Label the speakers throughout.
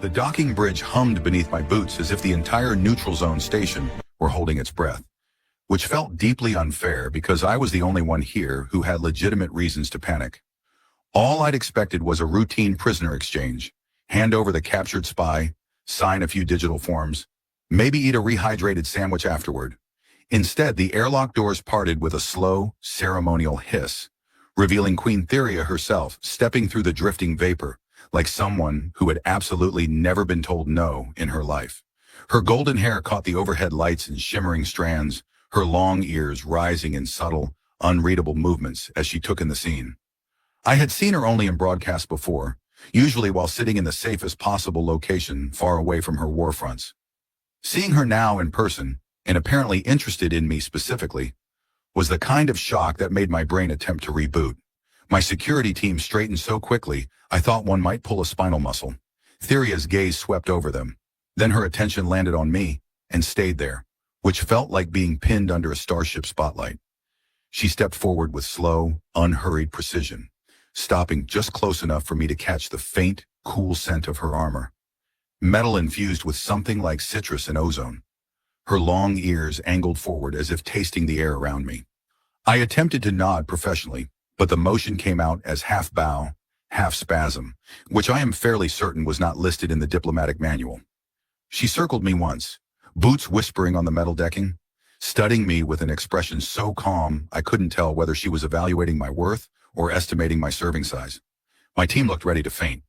Speaker 1: The docking bridge hummed beneath my boots as if the entire neutral zone station were holding its breath, which felt deeply unfair because I was the only one here who had legitimate reasons to panic. All I'd expected was a routine prisoner exchange, hand over the captured spy, sign a few digital forms, maybe eat a rehydrated sandwich afterward. Instead, the airlock doors parted with a slow, ceremonial hiss, revealing Queen Theria herself stepping through the drifting vapor, like someone who had absolutely never been told no in her life. Her golden hair caught the overhead lights in shimmering strands, her long ears rising in subtle, unreadable movements as she took in the scene. I had seen her only in broadcast before, usually while sitting in the safest possible location far away from her war fronts. Seeing her now in person, and apparently interested in me specifically, was the kind of shock that made my brain attempt to reboot. My security team straightened so quickly, I thought one might pull a spinal muscle. Theria's gaze swept over them. Then her attention landed on me, and stayed there, which felt like being pinned under a starship spotlight. She stepped forward with slow, unhurried precision, stopping just close enough for me to catch the faint, cool scent of her armor. Metal infused with something like citrus and ozone. Her long ears angled forward as if tasting the air around me. I attempted to nod professionally, but the motion came out as half bow, half spasm, which I am fairly certain was not listed in the diplomatic manual. She circled me once, boots whispering on the metal decking, studying me with an expression so calm I couldn't tell whether she was evaluating my worth or estimating my serving size. My team looked ready to faint.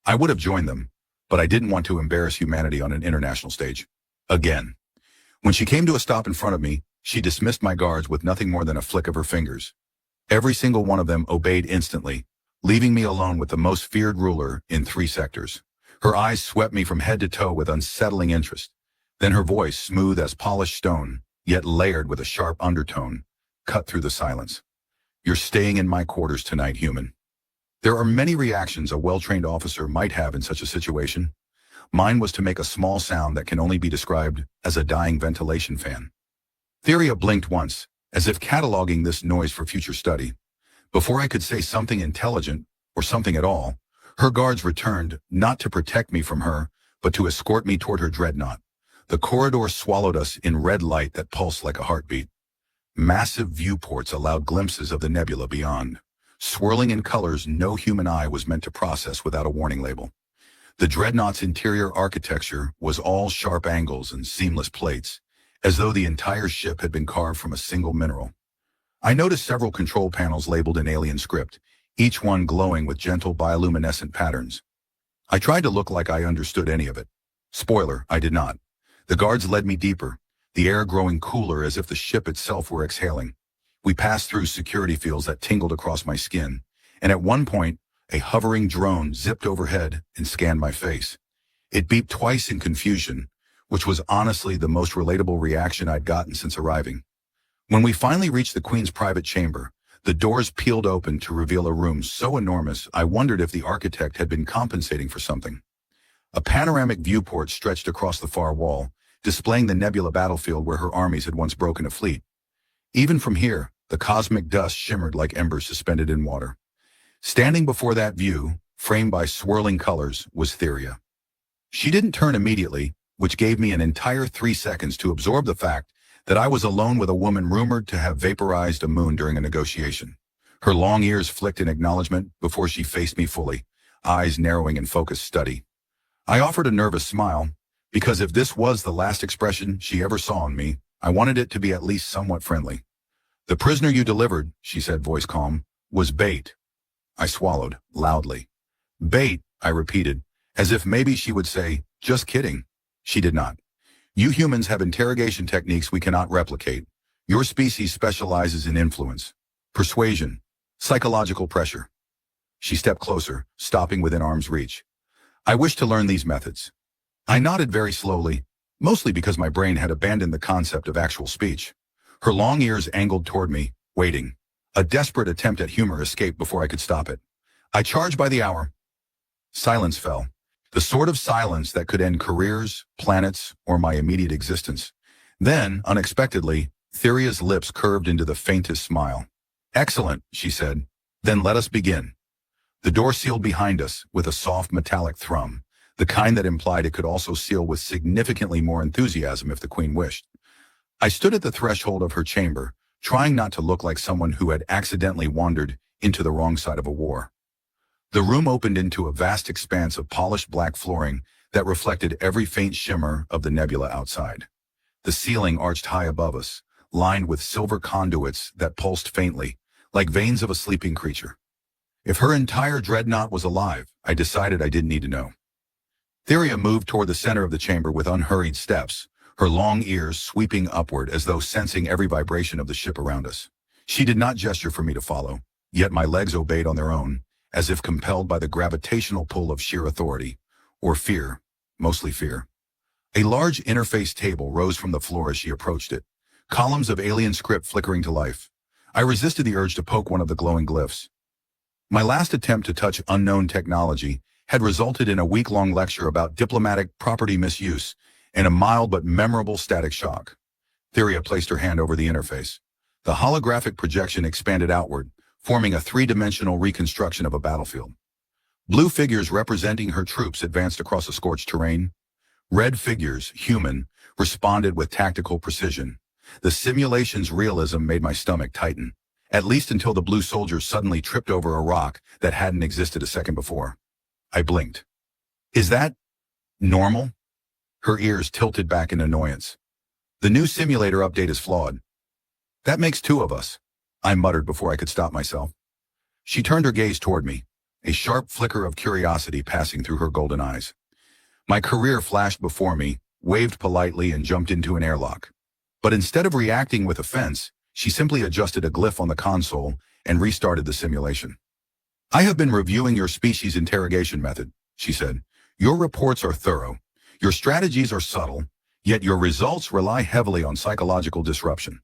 Speaker 1: I would have joined them, but I didn't want to embarrass humanity on an international stage. Again. When she came to a stop in front of me, she dismissed my guards with nothing more than a flick of her fingers. Every single one of them obeyed instantly, leaving me alone with the most feared ruler in 3 sectors. Her eyes swept me from head to toe with unsettling interest. Then her voice, smooth as polished stone, yet layered with a sharp undertone, cut through the silence. "You're staying in my quarters tonight, human." There are many reactions a well-trained officer might have in such a situation. Mine was to make a small sound that can only be described as a dying ventilation fan. Theria blinked once, as if cataloging this noise for future study. Before I could say something intelligent, or something at all, her guards returned, not to protect me from her, but to escort me toward her dreadnought. The corridor swallowed us in red light that pulsed like a heartbeat. Massive viewports allowed glimpses of the nebula beyond, swirling in colors no human eye was meant to process without a warning label. The dreadnought's interior architecture was all sharp angles and seamless plates, as though the entire ship had been carved from a single mineral. I noticed several control panels labeled in alien script, each one glowing with gentle bioluminescent patterns. I tried to look like I understood any of it. Spoiler, I did not. The guards led me deeper, the air growing cooler as if the ship itself were exhaling. We passed through security fields that tingled across my skin, and at one point, a hovering drone zipped overhead and scanned my face. It beeped twice in confusion, which was honestly the most relatable reaction I'd gotten since arriving. When we finally reached the Queen's private chamber, the doors peeled open to reveal a room so enormous I wondered if the architect had been compensating for something. A panoramic viewport stretched across the far wall, displaying the nebula battlefield where her armies had once broken a fleet. Even from here, the cosmic dust shimmered like embers suspended in water. Standing before that view, framed by swirling colors, was Theria. She didn't turn immediately, which gave me an entire 3 seconds to absorb the fact that I was alone with a woman rumored to have vaporized a moon during a negotiation. Her long ears flicked in acknowledgement before she faced me fully, eyes narrowing in focused study. I offered a nervous smile, because if this was the last expression she ever saw in me, I wanted it to be at least somewhat friendly. "The prisoner you delivered," she said, voice calm, "was bait." I swallowed, loudly. "Bait," I repeated, as if maybe she would say, "Just kidding." She did not. "You humans have interrogation techniques we cannot replicate. Your species specializes in influence, persuasion, psychological pressure." She stepped closer, stopping within arm's reach. "I wish to learn these methods." I nodded very slowly, mostly because my brain had abandoned the concept of actual speech. Her long ears angled toward me, waiting. A desperate attempt at humor escaped before I could stop it. "I charge by the hour." Silence fell. The sort of silence that could end careers, planets, or my immediate existence. Then, unexpectedly, Theria's lips curved into the faintest smile. "Excellent," she said. "Then let us begin." The door sealed behind us with a soft metallic thrum, the kind that implied it could also seal with significantly more enthusiasm if the queen wished. I stood at the threshold of her chamber, trying not to look like someone who had accidentally wandered into the wrong side of a war. The room opened into a vast expanse of polished black flooring that reflected every faint shimmer of the nebula outside. The ceiling arched high above us, lined with silver conduits that pulsed faintly, like veins of a sleeping creature. If her entire dreadnought was alive, I decided I didn't need to know. Theria moved toward the center of the chamber with unhurried steps, her long ears sweeping upward as though sensing every vibration of the ship around us. She did not gesture for me to follow, yet my legs obeyed on their own, as if compelled by the gravitational pull of sheer authority, or fear, mostly fear. A large interface table rose from the floor as she approached it, columns of alien script flickering to life. I resisted the urge to poke one of the glowing glyphs. My last attempt to touch unknown technology had resulted in a week-long lecture about diplomatic property misuse and a mild but memorable static shock. Theria placed her hand over the interface. The holographic projection expanded outward, forming a three-dimensional reconstruction of a battlefield. Blue figures representing her troops advanced across a scorched terrain. Red figures, human, responded with tactical precision. The simulation's realism made my stomach tighten, at least until the blue soldiers suddenly tripped over a rock that hadn't existed a second before. I blinked. Is that normal? Her ears tilted back in annoyance. The new simulator update is flawed. That makes two of us, I muttered before I could stop myself. She turned her gaze toward me, a sharp flicker of curiosity passing through her golden eyes. My career flashed before me, waved politely, and jumped into an airlock. But instead of reacting with offense, she simply adjusted a glyph on the console and restarted the simulation. I have been reviewing your species interrogation method, she said. Your reports are thorough. Your strategies are subtle, yet your results rely heavily on psychological disruption.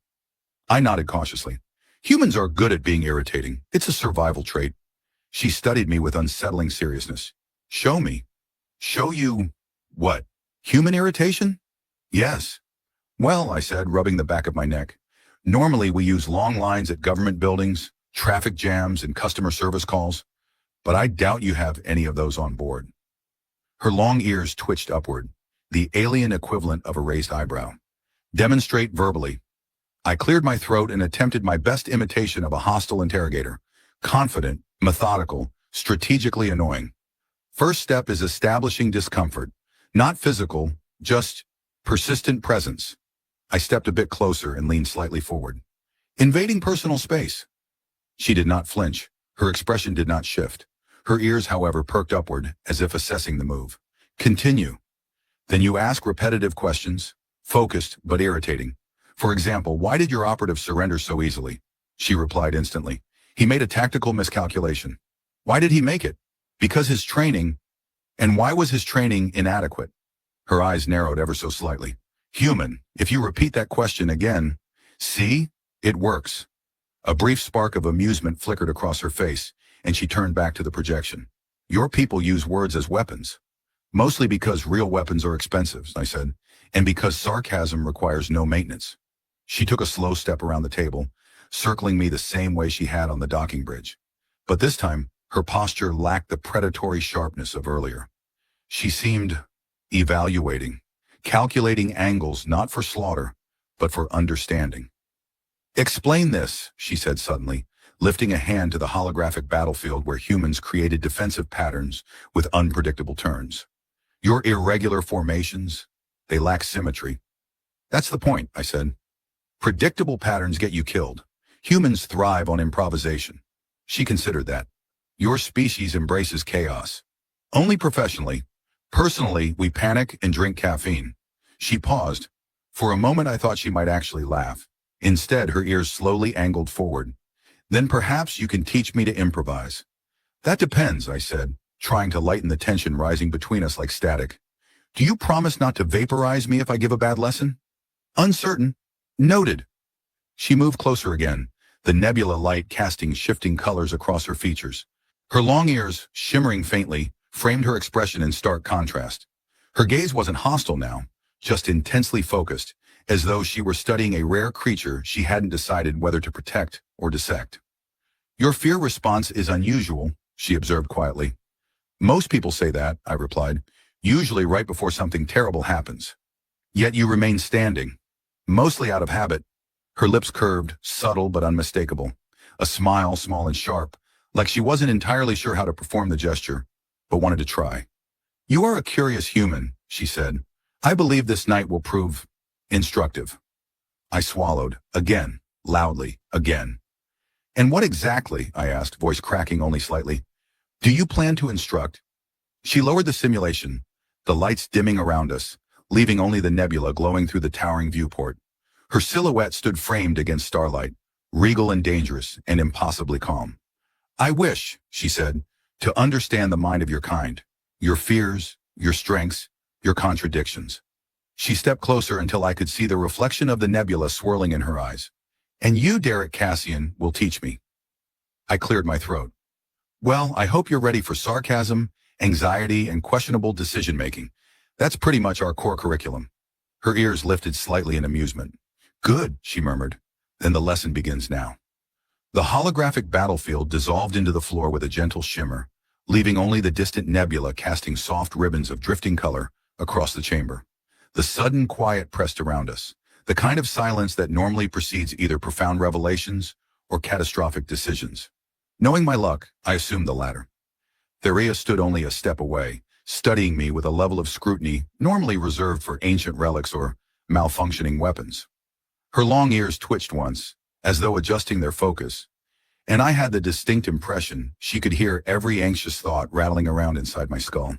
Speaker 1: I nodded cautiously. Humans are good at being irritating. It's a survival trait. She studied me with unsettling seriousness. Show me. Show you what? Human irritation? Yes. Well, I said, rubbing the back of my neck. Normally we use long lines at government buildings, traffic jams, and customer service calls, but I doubt you have any of those on board. Her long ears twitched upward, the alien equivalent of a raised eyebrow. Demonstrate verbally. I cleared my throat and attempted my best imitation of a hostile interrogator. Confident, methodical, strategically annoying. First step is establishing discomfort. Not physical, just persistent presence. I stepped a bit closer and leaned slightly forward. Invading personal space. She did not flinch. Her expression did not shift. Her ears, however, perked upward, as if assessing the move. Continue. Then you ask repetitive questions, focused but irritating. For example, why did your operative surrender so easily? She replied instantly. He made a tactical miscalculation. Why did he make it? Because his training. And why was his training inadequate? Her eyes narrowed ever so slightly. Human, if you repeat that question again. See? It works. A brief spark of amusement flickered across her face, and she turned back to the projection. Your people use words as weapons. Mostly because real weapons are expensive, I said, and because sarcasm requires no maintenance. She took a slow step around the table, circling me the same way she had on the docking bridge. But this time, her posture lacked the predatory sharpness of earlier. She seemed evaluating, calculating angles not for slaughter, but for understanding. Explain this, she said suddenly, lifting a hand to the holographic battlefield where humans created defensive patterns with unpredictable turns. Your irregular formations, they lack symmetry. That's the point, I said. Predictable patterns get you killed. Humans thrive on improvisation. She considered that. Your species embraces chaos. Only professionally. Personally, we panic and drink caffeine. She paused. For a moment I thought she might actually laugh. Instead, her ears slowly angled forward. Then perhaps you can teach me to improvise. That depends, I said, trying to lighten the tension rising between us like static. Do you promise not to vaporize me if I give a bad lesson? Uncertain. Noted. She moved closer again, the nebula light casting shifting colors across her features. Her long ears, shimmering faintly, framed her expression in stark contrast. Her gaze wasn't hostile now, just intensely focused, as though she were studying a rare creature she hadn't decided whether to protect or dissect. Your fear response is unusual, she observed quietly. Most people say that, I replied. usually right before something terrible happens. Yet you remain standing, mostly out of habit. Her lips curved, subtle but unmistakable. A smile, small and sharp, like she wasn't entirely sure how to perform the gesture, but wanted to try. You are a curious human, she said. I believe this night will prove instructive. I swallowed, again, loudly, again. And what exactly, I asked, voice cracking only slightly, do you plan to instruct? She lowered the simulation, the lights dimming around us, leaving only the nebula glowing through the towering viewport. Her silhouette stood framed against starlight, regal and dangerous and impossibly calm. I wish, she said, to understand the mind of your kind, your fears, your strengths, your contradictions. She stepped closer until I could see the reflection of the nebula swirling in her eyes. And you, Derek Cassian, will teach me. I cleared my throat. Well, I hope you're ready for sarcasm, anxiety, and questionable decision-making. That's pretty much our core curriculum. Her ears lifted slightly in amusement. Good, she murmured. Then the lesson begins now. The holographic battlefield dissolved into the floor with a gentle shimmer, leaving only the distant nebula casting soft ribbons of drifting color across the chamber. The sudden quiet pressed around us, the kind of silence that normally precedes either profound revelations or catastrophic decisions. Knowing my luck, I assumed the latter. Theria stood only a step away, studying me with a level of scrutiny normally reserved for ancient relics or malfunctioning weapons. Her long ears twitched once, as though adjusting their focus, and I had the distinct impression she could hear every anxious thought rattling around inside my skull.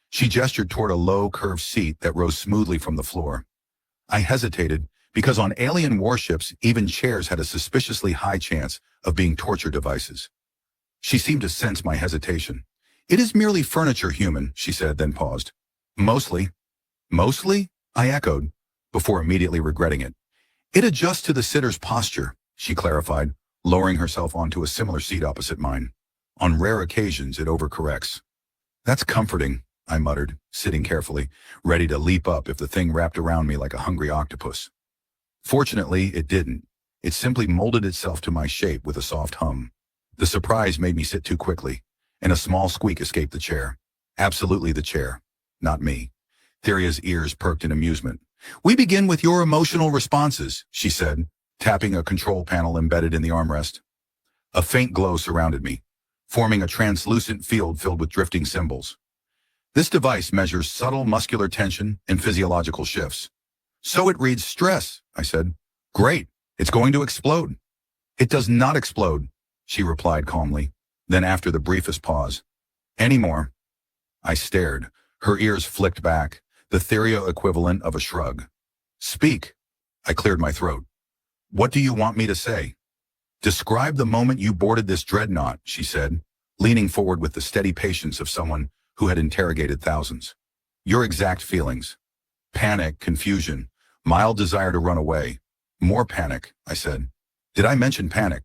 Speaker 1: She gestured toward a low, curved seat that rose smoothly from the floor. I hesitated, because on alien warships, even chairs had a suspiciously high chance of being torture devices. She seemed to sense my hesitation. It is merely furniture, human, she said, then paused. Mostly. Mostly? I echoed, before immediately regretting it. It adjusts to the sitter's posture, she clarified, lowering herself onto a similar seat opposite mine. On rare occasions, it overcorrects. That's comforting, I muttered, sitting carefully, ready to leap up if the thing wrapped around me like a hungry octopus. Fortunately, it didn't. It simply molded itself to my shape with a soft hum. The surprise made me sit too quickly, and a small squeak escaped the chair. Absolutely the chair, not me. Theria's ears perked in amusement. We begin with your emotional responses, she said, tapping a control panel embedded in the armrest. A faint glow surrounded me, forming a translucent field filled with drifting symbols. This device measures subtle muscular tension and physiological shifts. So it reads stress, I said. Great, it's going to explode. It does not explode, she replied calmly. Then after the briefest pause, any more? I stared. Her ears flicked back, the Theria equivalent of a shrug. Speak. I cleared my throat. What do you want me to say? Describe the moment you boarded this dreadnought, she said, leaning forward with the steady patience of someone who had interrogated thousands. Your exact feelings. Panic, confusion, mild desire to run away. More panic, I said. Did I mention panic?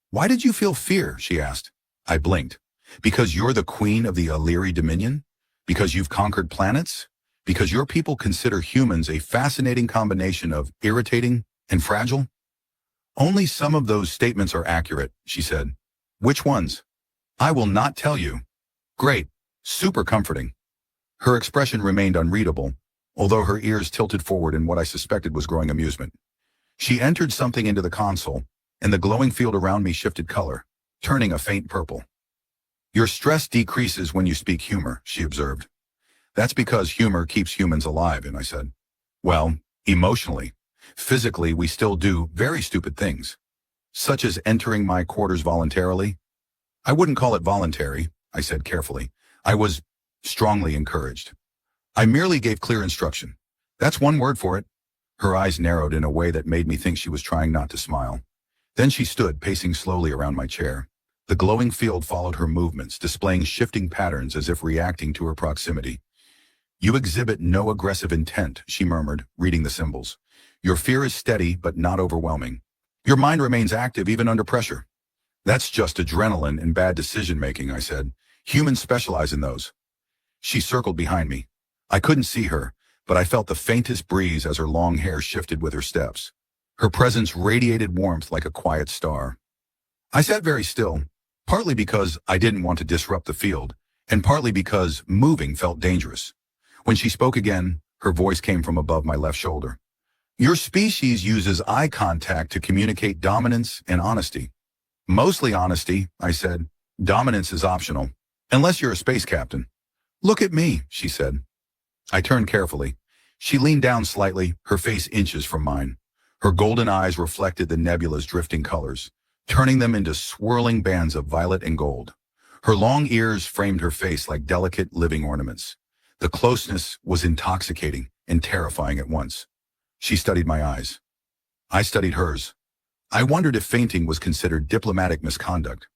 Speaker 1: Why did you feel fear, she asked. I blinked. Because you're the queen of the Illyri Dominion? Because you've conquered planets? Because your people consider humans a fascinating combination of irritating and fragile? Only some of those statements are accurate, she said. Which ones? I will not tell you. Great. Super comforting. Her expression remained unreadable, although her ears tilted forward in what I suspected was growing amusement. She entered something into the console, and the glowing field around me shifted color, turning a faint purple. Your stress decreases when you speak humor, she observed. That's because humor keeps humans alive, and I said. Well, emotionally. Physically, we still do very stupid things, such as entering my quarters voluntarily. I wouldn't call it voluntary, I said carefully. I was strongly encouraged. I merely gave clear instruction. That's one word for it. Her eyes narrowed in a way that made me think she was trying not to smile. Then she stood, pacing slowly around my chair. The glowing field followed her movements, displaying shifting patterns as if reacting to her proximity. You exhibit no aggressive intent, she murmured, reading the symbols. Your fear is steady, but not overwhelming. Your mind remains active even under pressure. That's just adrenaline and bad decision-making, I said. Humans specialize in those. She circled behind me. I couldn't see her, but I felt the faintest breeze as her long hair shifted with her steps. Her presence radiated warmth like a quiet star. I sat very still, partly because I didn't want to disrupt the field, and partly because moving felt dangerous. When she spoke again, her voice came from above my left shoulder. Your species uses eye contact to communicate dominance and honesty. Mostly honesty, I said. Dominance is optional, unless you're a space captain. Look at me, she said. I turned carefully. She leaned down slightly, her face inches from mine. Her golden eyes reflected the nebula's drifting colors, turning them into swirling bands of violet and gold. Her long ears framed her face like delicate living ornaments. The closeness was intoxicating and terrifying at once. She studied my eyes. I studied hers. I wondered if fainting was considered diplomatic misconduct.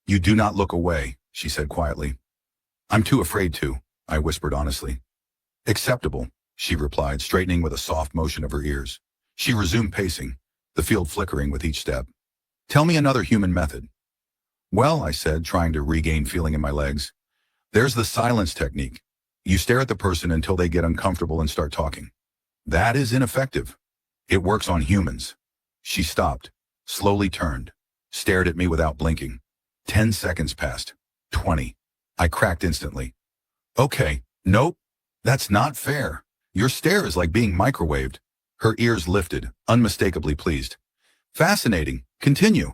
Speaker 1: You do not look away, she said quietly. I'm too afraid to, I whispered honestly. Acceptable, she replied, straightening with a soft motion of her ears. She resumed pacing, the field flickering with each step. Tell me another human method. Well, I said, trying to regain feeling in my legs. There's the silence technique. You stare at the person until they get uncomfortable and start talking. That is ineffective. It works on humans. She stopped, slowly turned, stared at me without blinking. 10 seconds passed. 20. I cracked instantly. Okay, nope, that's not fair. Your stare is like being microwaved. Her ears lifted, unmistakably pleased. Fascinating. Continue.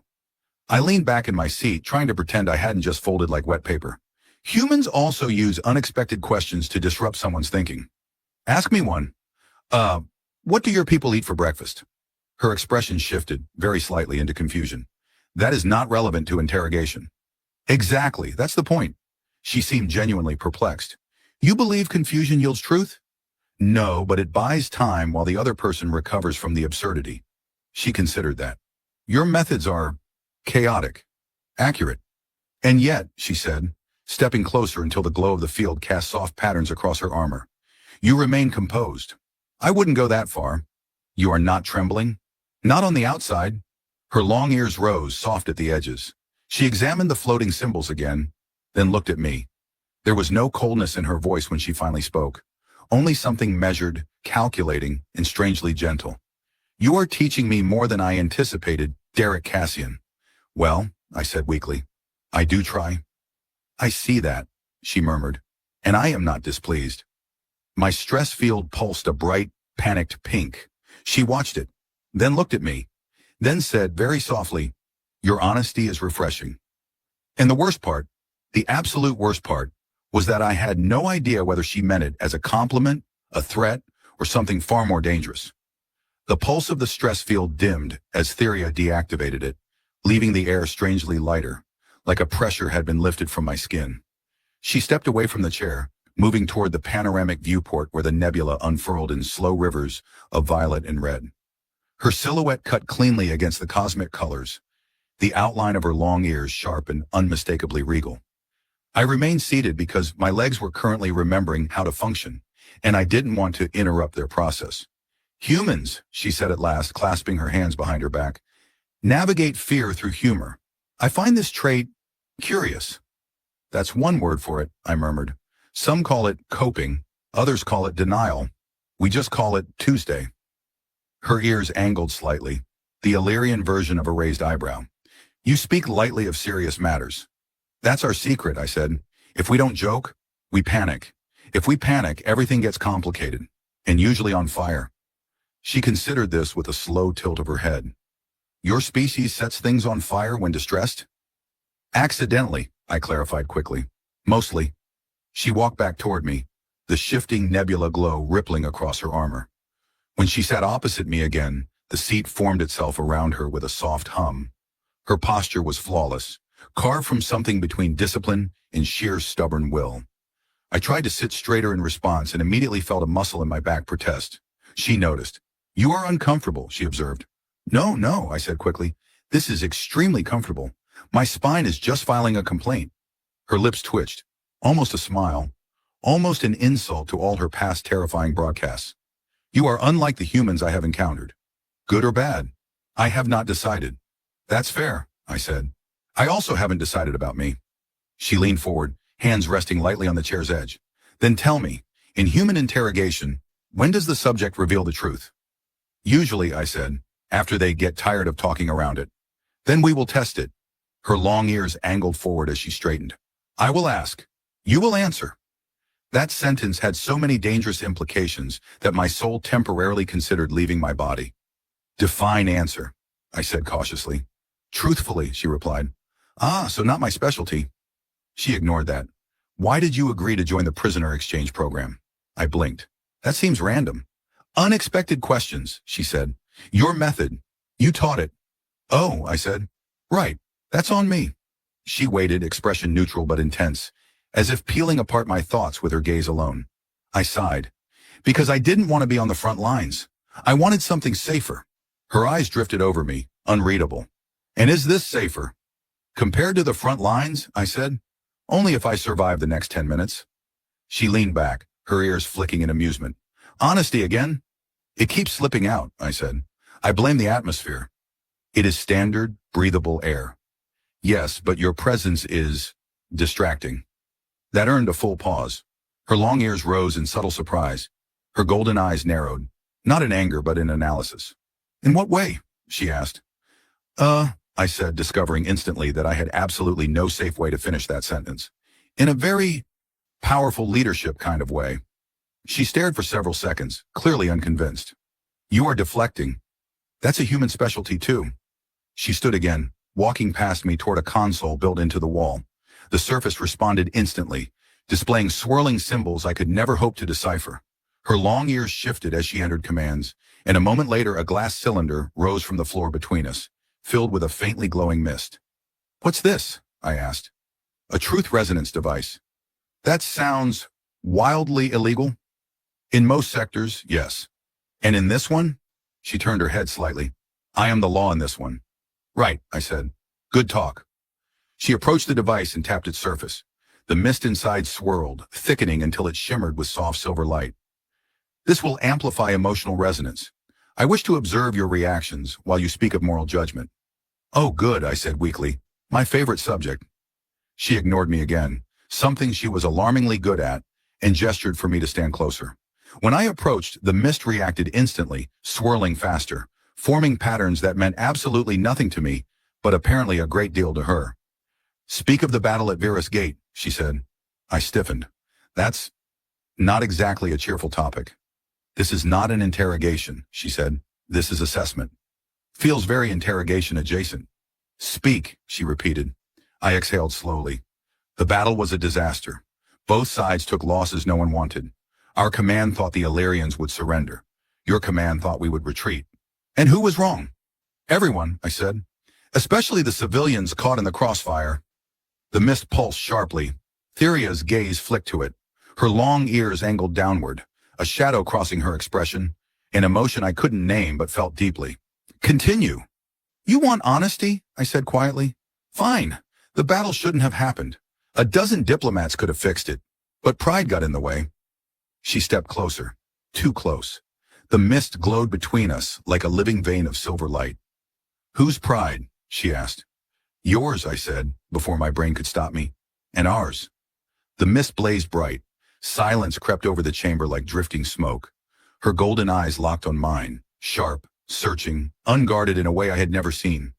Speaker 1: I leaned back in my seat, trying to pretend I hadn't just folded like wet paper. Humans also use unexpected questions to disrupt someone's thinking. Ask me one. What do your people eat for breakfast? Her expression shifted, very slightly, into confusion. That is not relevant to interrogation. Exactly, that's the point. She seemed genuinely perplexed. You believe confusion yields truth? No, but it buys time while the other person recovers from the absurdity. She considered that. Your methods are chaotic, accurate. And yet, she said, stepping closer until the glow of the field cast soft patterns across her armor, you remain composed. I wouldn't go that far. You are not trembling? Not on the outside. Her long ears rose, soft at the edges. She examined the floating symbols again, then looked at me. There was no coldness in her voice when she finally spoke, only something measured, calculating, and strangely gentle. You are teaching me more than I anticipated, Derek Cassian. Well, I said weakly, I do try. I see that, she murmured, and I am not displeased. My stress field pulsed a bright, panicked pink. She watched it, then looked at me, then said very softly, your honesty is refreshing. And the worst part, the absolute worst part, was that I had no idea whether she meant it as a compliment, a threat, or something far more dangerous. The pulse of the stress field dimmed as Theria deactivated it, leaving the air strangely lighter, like a pressure had been lifted from my skin. She stepped away from the chair, moving toward the panoramic viewport where the nebula unfurled in slow rivers of violet and red. Her silhouette cut cleanly against the cosmic colors, the outline of her long ears sharp and unmistakably regal. I remained seated because my legs were currently remembering how to function, and I didn't want to interrupt their process. Humans, she said at last, clasping her hands behind her back, navigate fear through humor. I find this trait curious. That's one word for it, I murmured. Some call it coping, others call it denial. We just call it Tuesday. Her ears angled slightly, the Illyrian version of a raised eyebrow. You speak lightly of serious matters. That's our secret, I said. If we don't joke, we panic. If we panic, everything gets complicated, and usually on fire. She considered this with a slow tilt of her head. Your species sets things on fire when distressed? Accidentally, I clarified quickly. Mostly. She walked back toward me, the shifting nebula glow rippling across her armor. When she sat opposite me again, the seat formed itself around her with a soft hum. Her posture was flawless, carved from something between discipline and sheer stubborn will. I tried to sit straighter in response and immediately felt a muscle in my back protest. She noticed. You are uncomfortable, she observed. No, I said quickly. This is extremely comfortable. My spine is just filing a complaint. Her lips twitched, almost a smile, almost an insult to all her past terrifying broadcasts. You are unlike the humans I have encountered. Good or bad? I have not decided. That's fair, I said. I also haven't decided about me. She leaned forward, hands resting lightly on the chair's edge. Then tell me, in human interrogation, when does the subject reveal the truth? Usually, I said, after they get tired of talking around it. Then we will test it. Her long ears angled forward as she straightened. I will ask. You will answer. That sentence had so many dangerous implications that my soul temporarily considered leaving my body. Define answer, I said cautiously. Truthfully, she replied. Ah, so not my specialty. She ignored that. Why did you agree to join the prisoner exchange program? I blinked. That seems random. Unexpected questions, she said. Your method. You taught it. Oh, I said. Right. That's on me. She waited, expression neutral but intense, as if peeling apart my thoughts with her gaze alone. I sighed. Because I didn't want to be on the front lines. I wanted something safer. Her eyes drifted over me, unreadable. And is this safer? Compared to the front lines, I said. Only if I survive the next 10 minutes. She leaned back, her ears flicking in amusement. Honesty again? It keeps slipping out, I said. I blame the atmosphere. It is standard, breathable air. Yes, but your presence is distracting. That earned a full pause. Her long ears rose in subtle surprise. Her golden eyes narrowed, not in anger but in analysis. In what way? She asked. I said, discovering instantly that I had absolutely no safe way to finish that sentence. In a very powerful leadership kind of way. She stared for several seconds, clearly unconvinced. You are deflecting. That's a human specialty too. She stood again, walking past me toward a console built into the wall. The surface responded instantly, displaying swirling symbols I could never hope to decipher. Her long ears shifted as she entered commands, and a moment later a glass cylinder rose from the floor between us, filled with a faintly glowing mist. What's this? I asked. A truth resonance device. That sounds wildly illegal. In most sectors, yes. And in this one? She turned her head slightly. I am the law in this one. Right, I said. Good talk. She approached the device and tapped its surface. The mist inside swirled, thickening until it shimmered with soft silver light. This will amplify emotional resonance. I wish to observe your reactions while you speak of moral judgment. Oh, good, I said weakly. My favorite subject. She ignored me again, something she was alarmingly good at, and gestured for me to stand closer. When I approached, the mist reacted instantly, swirling faster, forming patterns that meant absolutely nothing to me, but apparently a great deal to her. Speak of the battle at Vera's Gate, she said. I stiffened. That's not exactly a cheerful topic. This is not an interrogation, she said. This is assessment. Feels very interrogation adjacent. Speak, she repeated. I exhaled slowly. The battle was a disaster. Both sides took losses no one wanted. Our command thought the Illyrians would surrender. Your command thought we would retreat. And who was wrong? Everyone, I said. Especially the civilians caught in the crossfire. The mist pulsed sharply. Theria's gaze flicked to it. Her long ears angled downward, a shadow crossing her expression, an emotion I couldn't name but felt deeply. Continue. You want honesty? I said quietly. Fine. The battle shouldn't have happened. A dozen diplomats could have fixed it, but pride got in the way. She stepped closer, too close. The mist glowed between us like a living vein of silver light. Whose pride? She asked. Yours, I said, before my brain could stop me. And ours. The mist blazed bright. Silence crept over the chamber like drifting smoke. Her golden eyes locked on mine, sharp, searching, unguarded in a way I had never seen.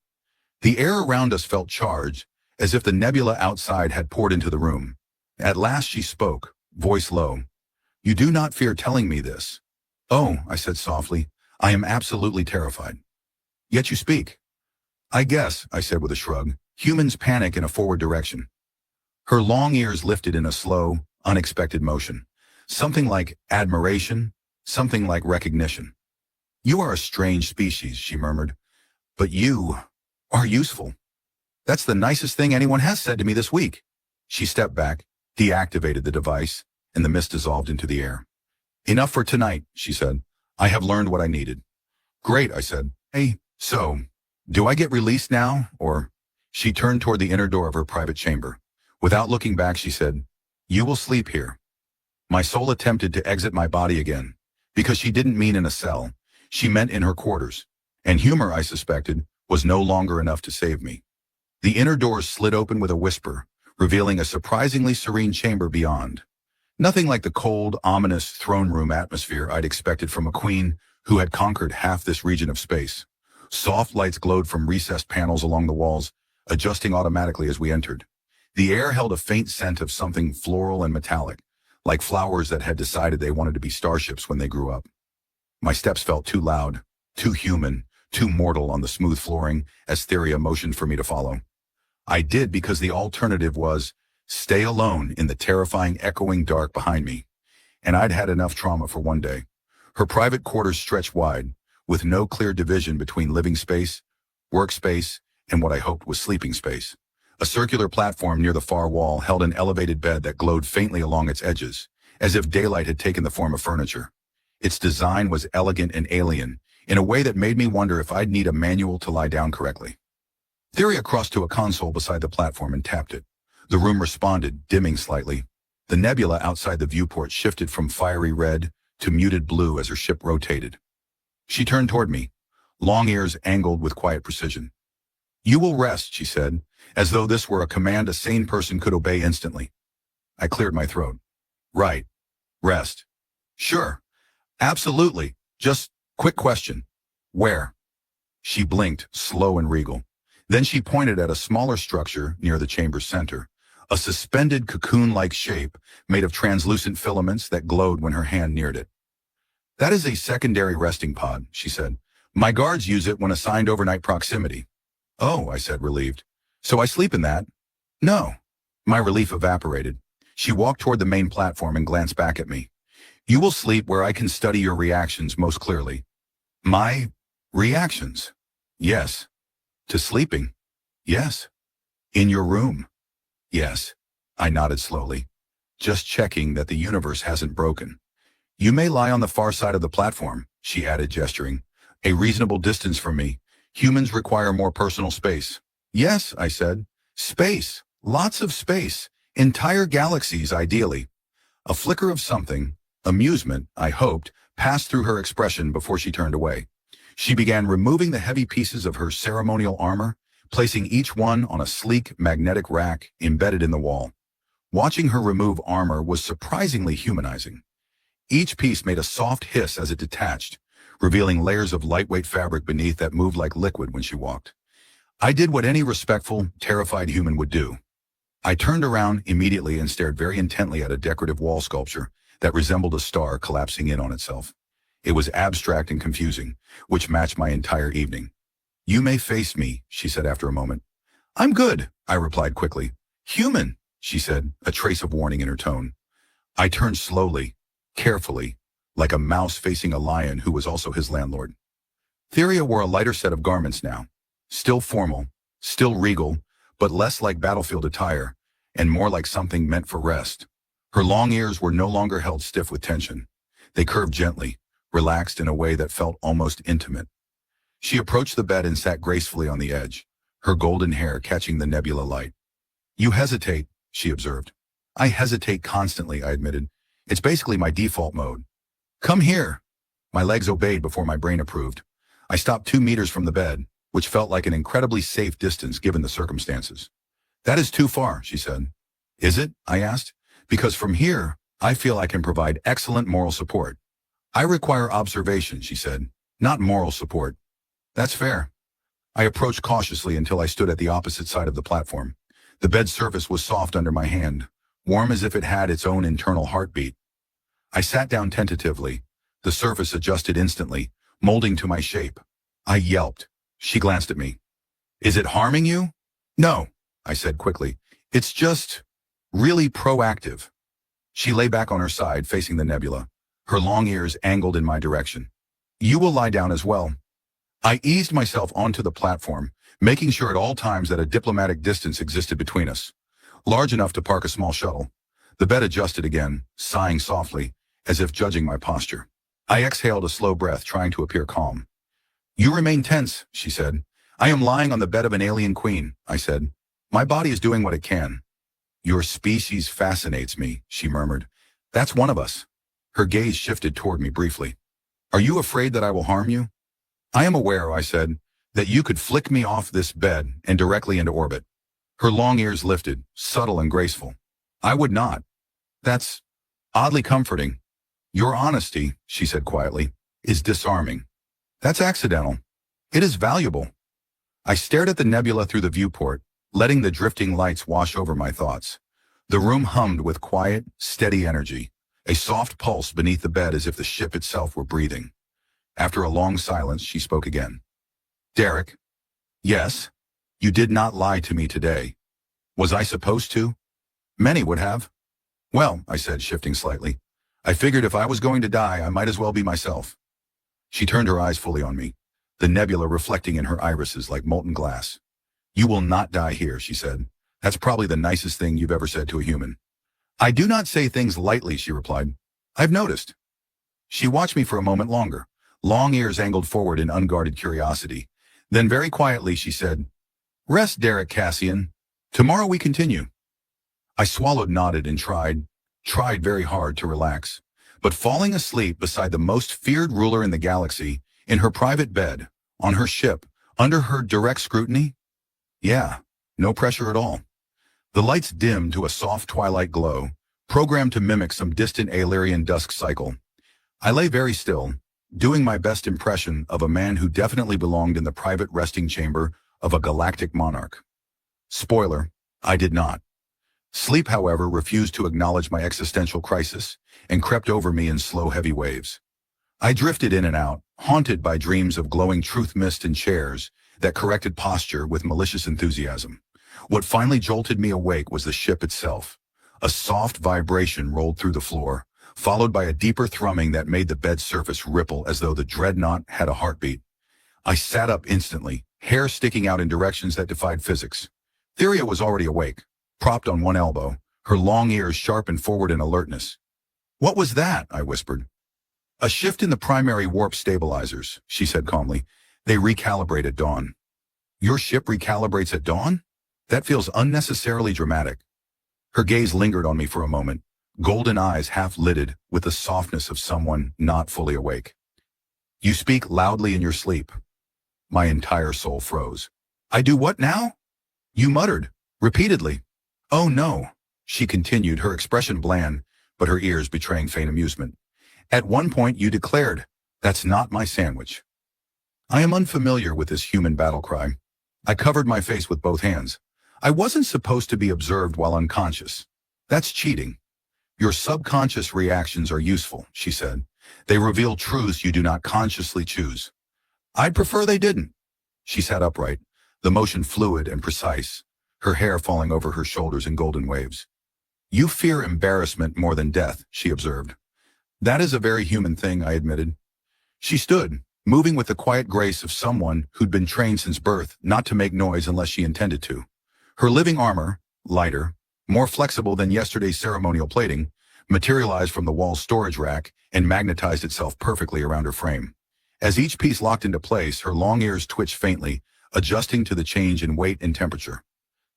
Speaker 1: The air around us felt charged, as if the nebula outside had poured into the room. At last she spoke, voice low. You do not fear telling me this. Oh, I said softly, I am absolutely terrified. Yet you speak. I guess, I said with a shrug, humans panic in a forward direction. Her long ears lifted in a slow, unexpected motion. Something like admiration, something like recognition. You are a strange species, she murmured, but you are useful. That's the nicest thing anyone has said to me this week. She stepped back, deactivated the device, and the mist dissolved into the air. Enough for tonight, she said. I have learned what I needed. Great, I said. Hey, so, do I get released now, or? She turned toward the inner door of her private chamber. Without looking back, she said, You will sleep here. My soul attempted to exit my body again, because she didn't mean in a cell. She meant in her quarters. And humor, I suspected, was no longer enough to save me. The inner door slid open with a whisper, revealing a surprisingly serene chamber beyond. Nothing like the cold, ominous throne room atmosphere I'd expected from a queen who had conquered half this region of space. Soft lights glowed from recessed panels along the walls, adjusting automatically as we entered. The air held a faint scent of something floral and metallic, like flowers that had decided they wanted to be starships when they grew up. My steps felt too loud, too human, too mortal on the smooth flooring as Theria motioned for me to follow. I did because the alternative was stay alone in the terrifying echoing dark behind me. And I'd had enough trauma for one day. Her private quarters stretched wide, with no clear division between living space, workspace, and what I hoped was sleeping space. A circular platform near the far wall held an elevated bed that glowed faintly along its edges, as if daylight had taken the form of furniture. Its design was elegant and alien, in a way that made me wonder if I'd need a manual to lie down correctly. Theria crossed to a console beside the platform and tapped it. The room responded, dimming slightly. The nebula outside the viewport shifted from fiery red to muted blue as her ship rotated. She turned toward me, long ears angled with quiet precision. "You will rest," she said, as though this were a command a sane person could obey instantly. I cleared my throat. "Right. Rest. Sure. Absolutely. Just quick question. Where?" She blinked, slow and regal. Then she pointed at a smaller structure near the chamber's center, a suspended cocoon-like shape made of translucent filaments that glowed when her hand neared it. "That is a secondary resting pod," she said. "My guards use it when assigned overnight proximity." "Oh," I said, relieved. "So I sleep in that?" "No." My relief evaporated. She walked toward the main platform and glanced back at me. "You will sleep where I can study your reactions most clearly." "My reactions?" "Yes." "To sleeping?" "Yes." "In your room?" "Yes." I nodded slowly. "Just checking that the universe hasn't broken." "You may lie on the far side of the platform," she added, gesturing. "A reasonable distance from me. Humans require more personal space." "Yes," I said. "Space. Lots of space. Entire galaxies, ideally." A flicker of something, amusement, I hoped, passed through her expression before she turned away. She began removing the heavy pieces of her ceremonial armor, placing each one on a sleek, magnetic rack embedded in the wall. Watching her remove armor was surprisingly humanizing. Each piece made a soft hiss as it detached, revealing layers of lightweight fabric beneath that moved like liquid when she walked. I did what any respectful, terrified human would do. I turned around immediately and stared very intently at a decorative wall sculpture that resembled a star collapsing in on itself. It was abstract and confusing, which matched my entire evening. "You may face me," she said after a moment. "I'm good," I replied quickly. "Human," she said, a trace of warning in her tone. I turned slowly, carefully, like a mouse facing a lion who was also his landlord. Theria wore a lighter set of garments now, still formal, still regal, but less like battlefield attire, and more like something meant for rest. Her long ears were no longer held stiff with tension. They curved gently, relaxed in a way that felt almost intimate. She approached the bed and sat gracefully on the edge, her golden hair catching the nebula light. "You hesitate," she observed. "I hesitate constantly," I admitted. "It's basically my default mode." "Come here." My legs obeyed before my brain approved. I stopped 2 meters from the bed, which felt like an incredibly safe distance given the circumstances. "That is too far," she said. "Is it?" I asked. "Because from here, I feel I can provide excellent moral support." "I require observation," she said, "not moral support." "That's fair." I approached cautiously until I stood at the opposite side of the platform. The bed surface was soft under my hand, warm as if it had its own internal heartbeat. I sat down tentatively. The surface adjusted instantly, molding to my shape. I yelped. She glanced at me. "Is it harming you?" "No," I said quickly. "It's just really proactive." She lay back on her side, facing the nebula, her long ears angled in my direction. "You will lie down as well." I eased myself onto the platform, making sure at all times that a diplomatic distance existed between us, large enough to park a small shuttle. The bed adjusted again, sighing softly, as if judging my posture. I exhaled a slow breath, trying to appear calm. "You remain tense," she said. "I am lying on the bed of an alien queen," I said. "My body is doing what it can." "Your species fascinates me," she murmured. "That's one of us." Her gaze shifted toward me briefly. "Are you afraid that I will harm you?" "I am aware," I said, "that you could flick me off this bed and directly into orbit." Her long ears lifted, subtle and graceful. "I would not." "That's oddly comforting." "Your honesty," she said quietly, "is disarming." "That's accidental." "It is valuable." I stared at the nebula through the viewport, letting the drifting lights wash over my thoughts. The room hummed with quiet, steady energy, a soft pulse beneath the bed as if the ship itself were breathing. After a long silence, she spoke again. Derek? Yes? You did not lie to me today. Was I supposed to? Many would have. Well, I said, shifting slightly. I figured if I was going to die, I might as well be myself. She turned her eyes fully on me, the nebula reflecting in her irises like molten glass. You will not die here, she said. That's probably the nicest thing you've ever said to a human. I do not say things lightly, she replied. I've noticed. She watched me for a moment longer, long ears angled forward in unguarded curiosity. Then very quietly she said, Rest, Derek Cassian. Tomorrow we continue. I swallowed, nodded, and tried very hard to relax. But falling asleep beside the most feared ruler in the galaxy, in her private bed, on her ship, under her direct scrutiny? Yeah, no pressure at all. The lights dimmed to a soft twilight glow, programmed to mimic some distant Aelarian dusk cycle. I lay very still, doing my best impression of a man who definitely belonged in the private resting chamber of a galactic monarch. Spoiler, I did not. Sleep, however, refused to acknowledge my existential crisis and crept over me in slow, heavy waves. I drifted in and out, haunted by dreams of glowing truth mist and chairs that corrected posture with malicious enthusiasm. What finally jolted me awake was the ship itself. A soft vibration rolled through the floor, followed by a deeper thrumming that made the bed's surface ripple as though the dreadnought had a heartbeat. I sat up instantly, hair sticking out in directions that defied physics. Theria was already awake, propped on one elbow, her long ears sharp and forward in alertness. What was that? I whispered. A shift in the primary warp stabilizers, she said calmly. They recalibrate at dawn. Your ship recalibrates at dawn? That feels unnecessarily dramatic. Her gaze lingered on me for a moment, golden eyes half-lidded with the softness of someone not fully awake. You speak loudly in your sleep. My entire soul froze. I do what now? You muttered, repeatedly. Oh no, she continued, her expression bland, but her ears betraying faint amusement. At one point you declared, that's not my sandwich. I am unfamiliar with this human battle cry. I covered my face with both hands. I wasn't supposed to be observed while unconscious. That's cheating. Your subconscious reactions are useful, she said. They reveal truths you do not consciously choose. I'd prefer they didn't. She sat upright, the motion fluid and precise, her hair falling over her shoulders in golden waves. You fear embarrassment more than death, she observed. That is a very human thing, I admitted. She stood, moving with the quiet grace of someone who'd been trained since birth not to make noise unless she intended to. Her living armor, lighter, more flexible than yesterday's ceremonial plating, materialized from the wall's storage rack and magnetized itself perfectly around her frame. As each piece locked into place, her long ears twitched faintly, adjusting to the change in weight and temperature.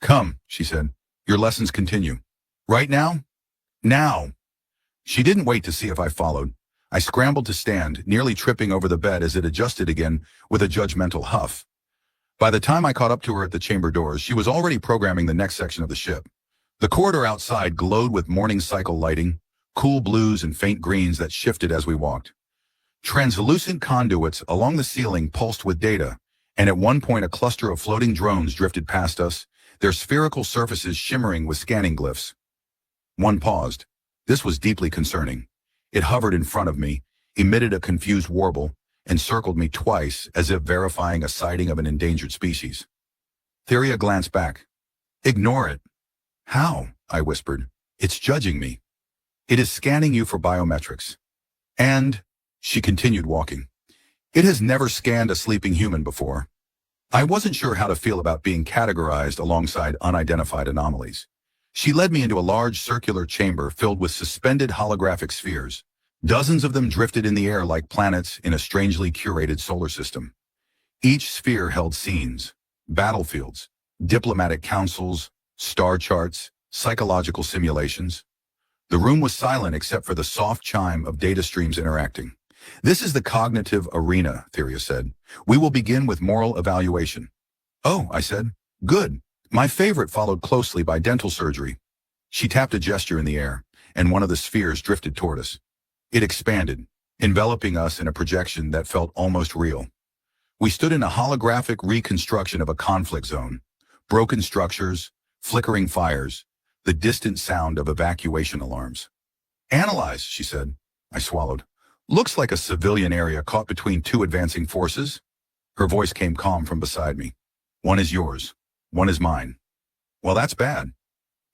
Speaker 1: Come, she said. Your lessons continue. Right now? Now! She didn't wait to see if I followed. I scrambled to stand, nearly tripping over the bed as it adjusted again with a judgmental huff. By the time I caught up to her at the chamber doors, she was already programming the next section of the ship. The corridor outside glowed with morning cycle lighting, cool blues and faint greens that shifted as we walked. Translucent conduits along the ceiling pulsed with data, and at one point a cluster of floating drones drifted past us, their spherical surfaces shimmering with scanning glyphs. One paused. This was deeply concerning. It hovered in front of me, emitted a confused warble, and circled me twice as if verifying a sighting of an endangered species. Theria glanced back. Ignore it. How? I whispered. It's judging me. It is scanning you for biometrics. And, she continued walking, it has never scanned a sleeping human before. I wasn't sure how to feel about being categorized alongside unidentified anomalies. She led me into a large circular chamber filled with suspended holographic spheres. Dozens of them drifted in the air like planets in a strangely curated solar system. Each sphere held scenes, battlefields, diplomatic councils, star charts, psychological simulations. The room was silent except for the soft chime of data streams interacting. This is the cognitive arena, Theria said. We will begin with moral evaluation. Oh, I said. Good. My favorite, followed closely by dental surgery. She tapped a gesture in the air, and one of the spheres drifted toward us. It expanded, enveloping us in a projection that felt almost real. We stood in a holographic reconstruction of a conflict zone. Broken structures, flickering fires, the distant sound of evacuation alarms. Analyze, she said. I swallowed. Looks like a civilian area caught between two advancing forces. Her voice came calm from beside me. One is yours. One is mine. Well, that's bad.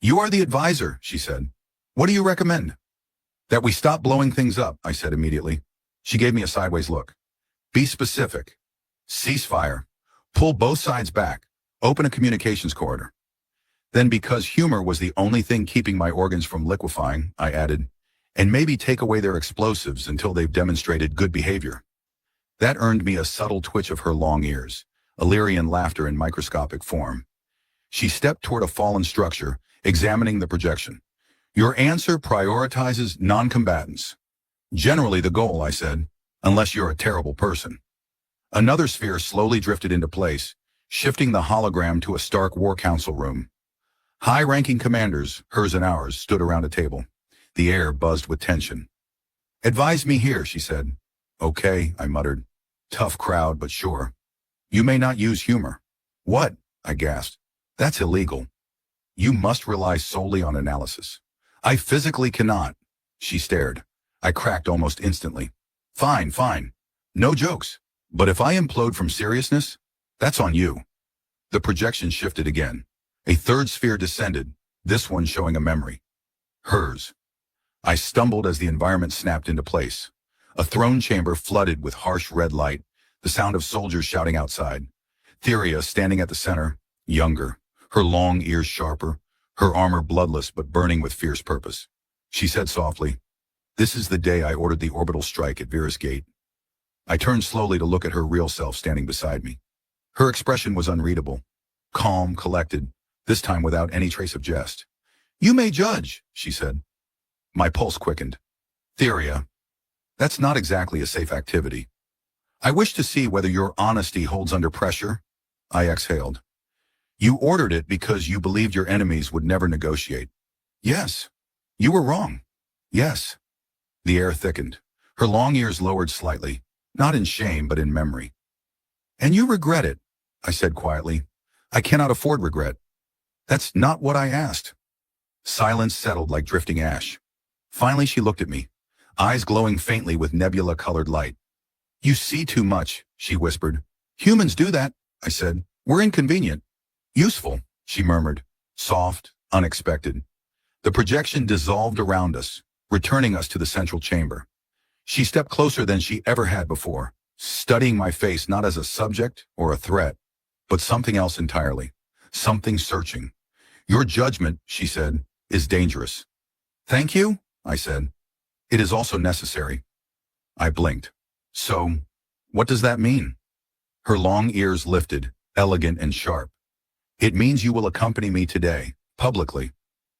Speaker 1: You are the advisor, she said. What do you recommend? That we stop blowing things up, I said immediately. She gave me a sideways look. Be specific. Ceasefire. Pull both sides back. Open a communications corridor. Then, because humor was the only thing keeping my organs from liquefying, I added, and maybe take away their explosives until they've demonstrated good behavior. That earned me a subtle twitch of her long ears, Illyrian laughter in microscopic form. She stepped toward a fallen structure, examining the projection. Your answer prioritizes non-combatants. Generally the goal, I said, unless you're a terrible person. Another sphere slowly drifted into place, shifting the hologram to a stark war council room. High-ranking commanders, hers and ours, stood around a table. The air buzzed with tension. Advise me here, she said. Okay, I muttered. Tough crowd, but sure. You may not use humor. What? I gasped. That's illegal. You must rely solely on analysis. I physically cannot. She stared. I cracked almost instantly. Fine, fine. No jokes. But if I implode from seriousness, that's on you. The projection shifted again. A third sphere descended, this one showing a memory. Hers. I stumbled as the environment snapped into place. A throne chamber flooded with harsh red light, the sound of soldiers shouting outside. Theria standing at the center, younger, her long ears sharper, her armor bloodless but burning with fierce purpose. She said softly, "This is the day I ordered the orbital strike at Vera's gate." I turned slowly to look at her real self standing beside me. Her expression was unreadable, calm, collected, this time without any trace of jest. "You may judge," she said. My pulse quickened. "Theria, that's not exactly a safe activity. I wish to see whether your honesty holds under pressure." I exhaled. "You ordered it because you believed your enemies would never negotiate." "Yes. You were wrong." "Yes." The air thickened. Her long ears lowered slightly, not in shame but in memory. "And you regret it," I said quietly. "I cannot afford regret." "That's not what I asked." Silence settled like drifting ash. Finally she looked at me, eyes glowing faintly with nebula-colored light. "You see too much," she whispered. "Humans do that," I said. "We're inconvenient." "Useful," she murmured, soft, unexpected. The projection dissolved around us, returning us to the central chamber. She stepped closer than she ever had before, studying my face not as a subject or a threat, but something else entirely, something searching. "Your judgment," she said, "is dangerous." "Thank you," I said. "It is also necessary." I blinked. "So, what does that mean?" Her long ears lifted, elegant and sharp. "It means you will accompany me today, publicly."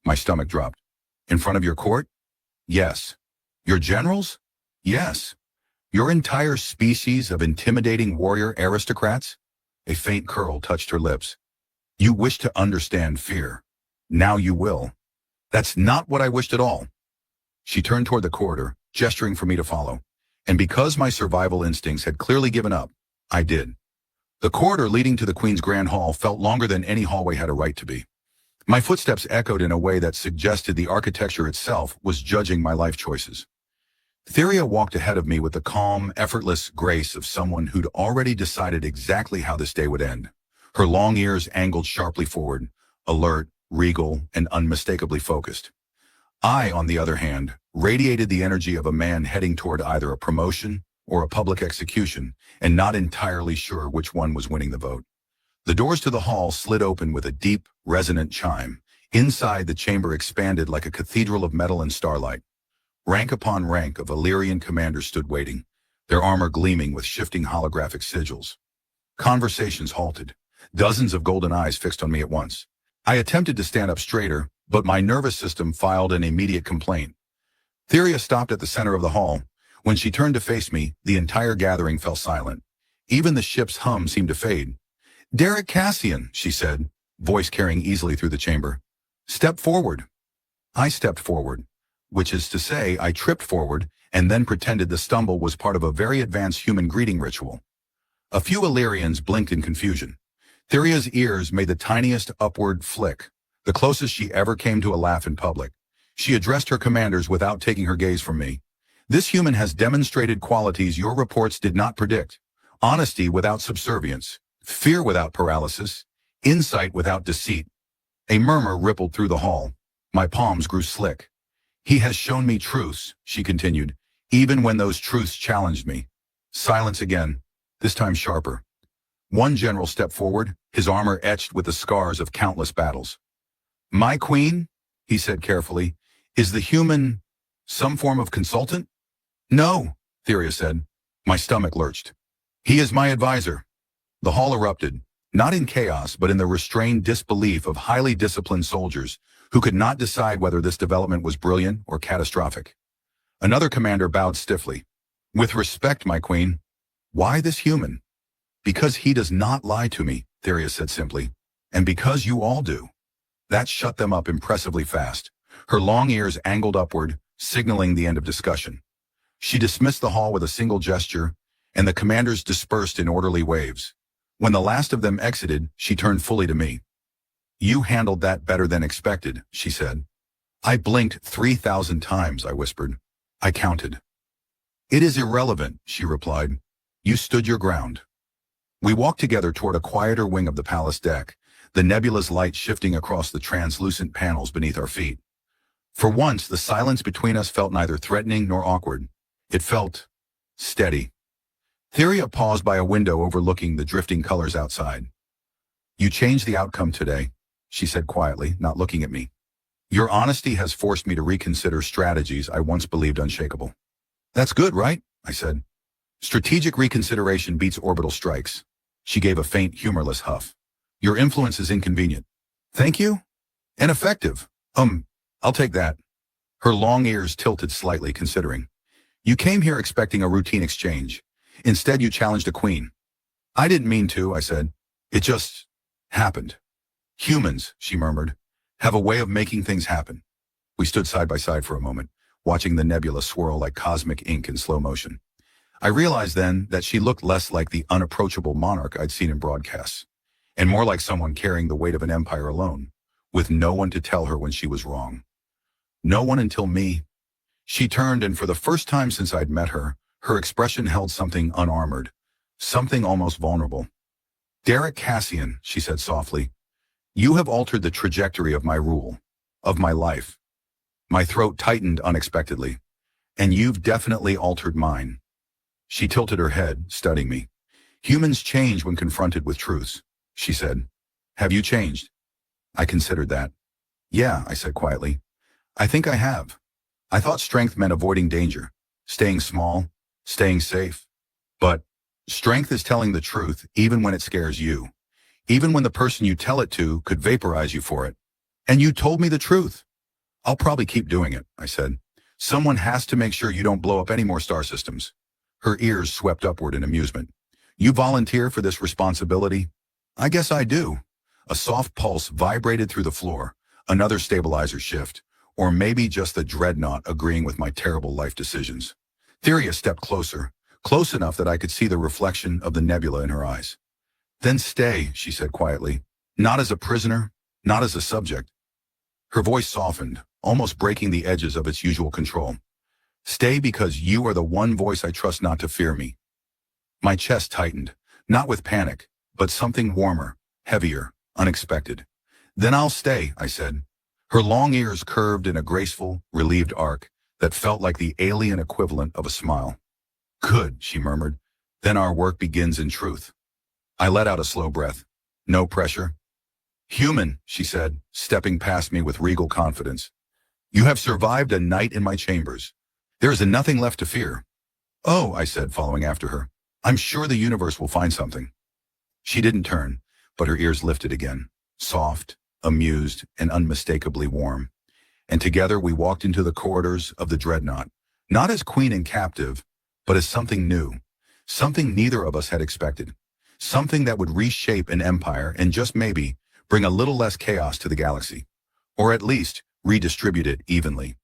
Speaker 1: My stomach dropped. "In front of your court?" "Yes." "Your generals?" "Yes." "Your entire species of intimidating warrior aristocrats?" A faint curl touched her lips. "You wish to understand fear. Now you will." "That's not what I wished at all." She turned toward the corridor, gesturing for me to follow. And because my survival instincts had clearly given up, I did. The corridor leading to the Queen's Grand Hall felt longer than any hallway had a right to be. My footsteps echoed in a way that suggested the architecture itself was judging my life choices. Theria walked ahead of me with the calm, effortless grace of someone who'd already decided exactly how this day would end. Her long ears angled sharply forward, alert, regal, and unmistakably focused. I, on the other hand, radiated the energy of a man heading toward either a promotion or a public execution, and not entirely sure which one was winning the vote. The doors to the hall slid open with a deep, resonant chime. Inside, the chamber expanded like a cathedral of metal and starlight. Rank upon rank of Illyrian commanders stood waiting, their armor gleaming with shifting holographic sigils. Conversations halted, dozens of golden eyes fixed on me at once. I attempted to stand up straighter, but my nervous system filed an immediate complaint. Theria stopped at the center of the hall. When she turned to face me, the entire gathering fell silent. Even the ship's hum seemed to fade. "Derek Cassian," she said, voice carrying easily through the chamber. "Step forward." I stepped forward, which is to say I tripped forward and then pretended the stumble was part of a very advanced human greeting ritual. A few Illyrians blinked in confusion. Theria's ears made the tiniest upward flick, the closest she ever came to a laugh in public. She addressed her commanders without taking her gaze from me. This human has demonstrated qualities your reports did not predict. Honesty without subservience, fear without paralysis, insight without deceit. A murmur rippled through the hall. My palms grew slick. He has shown me truths, she continued, even when those truths challenged me. Silence again, this time sharper. One general stepped forward, his armor etched with the scars of countless battles. My queen, he said carefully, is the human some form of consultant? No, Theria said. My stomach lurched. He is my advisor. The hall erupted, not in chaos, but in the restrained disbelief of highly disciplined soldiers who could not decide whether this development was brilliant or catastrophic. Another commander bowed stiffly. With respect, my queen. Why this human? Because he does not lie to me, Theria said simply. And because you all do. That shut them up impressively fast. Her long ears angled upward, signaling the end of discussion. She dismissed the hall with a single gesture, and the commanders dispersed in orderly waves. When the last of them exited, she turned fully to me. You handled that better than expected, she said. I blinked 3,000 times, I whispered. I counted. It is irrelevant, she replied. You stood your ground. We walked together toward a quieter wing of the palace deck, the nebula's light shifting across the translucent panels beneath our feet. For once, the silence between us felt neither threatening nor awkward. It felt steady. Theria paused by a window overlooking the drifting colors outside. You changed the outcome today, she said quietly, not looking at me. Your honesty has forced me to reconsider strategies I once believed unshakable. That's good, right? I said. Strategic reconsideration beats orbital strikes. She gave a faint, humorless huff. Your influence is inconvenient. Thank you? And effective. I'll take that. Her long ears tilted slightly, considering. You came here expecting a routine exchange. Instead, you challenged a queen. I didn't mean to, I said. It just happened. Humans, she murmured, have a way of making things happen. We stood side by side for a moment, watching the nebula swirl like cosmic ink in slow motion. I realized then that she looked less like the unapproachable monarch I'd seen in broadcasts, and more like someone carrying the weight of an empire alone, with no one to tell her when she was wrong. No one until me. She turned, and for the first time since I'd met her, her expression held something unarmored, something almost vulnerable. Derek Cassian, she said softly, you have altered the trajectory of my rule, of my life. My throat tightened unexpectedly. And you've definitely altered mine. She tilted her head, studying me. Humans change when confronted with truths, she said. Have you changed? I considered that. Yeah, I said quietly. I think I have. I thought strength meant avoiding danger, staying small, staying safe. But strength is telling the truth even when it scares you, even when the person you tell it to could vaporize you for it. And you told me the truth. I'll probably keep doing it, I said. Someone has to make sure you don't blow up any more star systems. Her ears swept upward in amusement. You volunteer for this responsibility? I guess I do. A soft pulse vibrated through the floor, another stabilizer shift, or maybe just the dreadnought agreeing with my terrible life decisions. Theria stepped closer, close enough that I could see the reflection of the nebula in her eyes. Then stay, she said quietly. Not as a prisoner, not as a subject. Her voice softened, almost breaking the edges of its usual control. Stay because you are the one voice I trust not to fear me. My chest tightened, not with panic, but something warmer, heavier, unexpected. Then I'll stay, I said. Her long ears curved in a graceful, relieved arc that felt like the alien equivalent of a smile. Good, she murmured. Then our work begins in truth. I let out a slow breath. No pressure. Human, she said, stepping past me with regal confidence. You have survived a night in my chambers. There is nothing left to fear. Oh, I said, following after her. I'm sure the universe will find something. She didn't turn, but her ears lifted again, soft, amused, and unmistakably warm. And together we walked into the corridors of the dreadnought, not as queen and captive, but as something new, something neither of us had expected, something that would reshape an empire and just maybe bring a little less chaos to the galaxy, or at least redistribute it evenly.